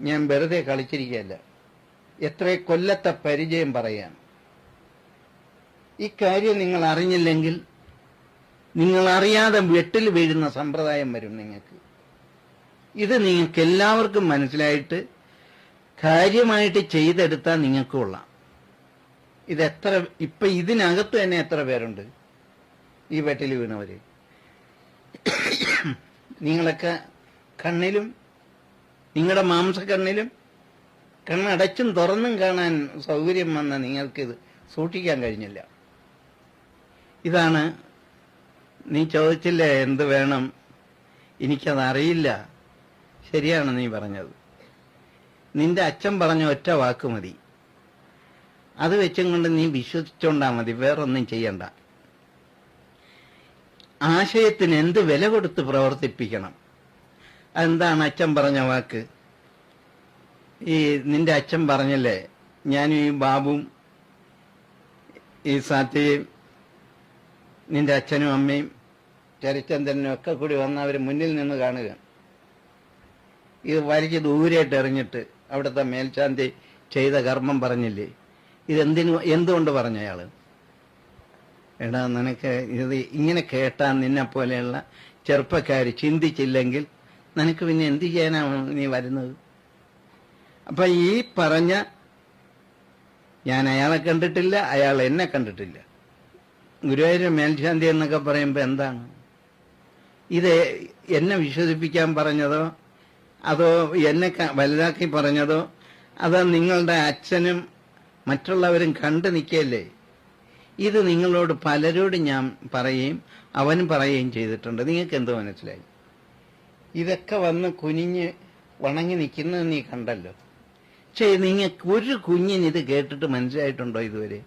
ഞാൻ വെറുതെ കളിച്ചിരിക്കുകയല്ല. എത്ര കൊല്ലത്തെ പരിചയം പറയാം. ഈ കാര്യം നിങ്ങൾ അറിഞ്ഞില്ലെങ്കിൽ നിങ്ങൾ അറിയാതെ വെട്ടിൽ വീഴുന്ന സമ്പ്രദായം വരും നിങ്ങൾക്ക്. ഇത് നിങ്ങൾക്ക് എല്ലാവർക്കും മനസ്സിലായിട്ട് കാര്യമായിട്ട് ചെയ്തെടുത്താൽ നിങ്ങൾക്ക് കൊള്ളാം. ഇതെത്ര ഇപ്പൊ ഇതിനകത്ത് തന്നെ എത്ര പേരുണ്ട് ഈ വെട്ടിൽ വീണവര്? നിങ്ങളൊക്കെ കണ്ണിലും നിങ്ങളുടെ മാംസക്കണ്ണിലും കണ്ണടച്ചും തുറന്നും കാണാൻ സൗകര്യം വന്ന നിങ്ങൾക്കിത് സൂക്ഷിക്കാൻ കഴിഞ്ഞില്ല. ഇതാണ് നീ ചോദിച്ചില്ലേ എന്ത് വേണം, എനിക്കതറിയില്ല. ശരിയാണ് നീ പറഞ്ഞത്. നിന്റെ അച്ഛൻ പറഞ്ഞ ഒറ്റ വാക്ക് മതി, അത് വെച്ചും കൊണ്ട് നീ വിശ്വസിച്ചോണ്ടാ മതി, വേറൊന്നും ചെയ്യണ്ട. ആശയത്തിന് എന്ത് വില കൊടുത്ത് പ്രവർത്തിപ്പിക്കണം. അതെന്താണ് അച്ഛൻ പറഞ്ഞ വാക്ക്? ഈ നിന്റെ അച്ഛൻ പറഞ്ഞല്ലേ, ഞാനും ഈ ബാബുവും ഈ സാത്യയും നിന്റെ അച്ഛനും അമ്മയും ചരിച്ചന്ദ്രനും ഒക്കെ കൂടി വന്ന് അവർ മുന്നിൽ നിന്ന് കാണുക. ഇത് വലിച്ച് ദൂരെയായിട്ട് എറിഞ്ഞിട്ട് അവിടുത്തെ മേൽശാന്തി ചെയ്ത കർമ്മം പറഞ്ഞില്ലേ? എന്തുകൊണ്ട് പറഞ്ഞ അയാള്? എടാ, നിനക്ക് ഇത് ഇങ്ങനെ കേട്ടാൽ നിന്നെ പോലെയുള്ള ചെറുപ്പക്കാർ ചിന്തിച്ചില്ലെങ്കിൽ നിനക്ക് പിന്നെ എന്ത് ചെയ്യാനാണ് നീ വരുന്നത്? അപ്പൊ ഈ പറഞ്ഞ, ഞാൻ അയാളെ കണ്ടിട്ടില്ല, അയാൾ എന്നെ കണ്ടിട്ടില്ല. ഗുരുവായൂർ മേൽശാന്തി എന്നൊക്കെ പറയുമ്പോൾ എന്താണ് ഇത്? എന്നെ വിശ്വസിപ്പിക്കാൻ പറഞ്ഞതോ അതോ എന്നെ വലുതാക്കി പറഞ്ഞതോ അതോ നിങ്ങളുടെ അച്ഛനും മറ്റുള്ളവരും കണ്ടു നിൽക്കല്ലേ? ഇത് നിങ്ങളോട് പലരോടും ഞാൻ പറയുകയും അവനും പറയുകയും ചെയ്തിട്ടുണ്ട്. നിങ്ങൾക്ക് എന്തോ മനസ്സിലായി? ഇതൊക്കെ വന്ന് കുനിഞ്ഞ് വണങ്ങി നിൽക്കുന്നത് നീ കണ്ടല്ലോ. പക്ഷേ നിങ്ങൾക്ക് ഒരു കുഞ്ഞിന് ഇത് കേട്ടിട്ട് മനസ്സിലായിട്ടുണ്ടോ ഇതുവരെ?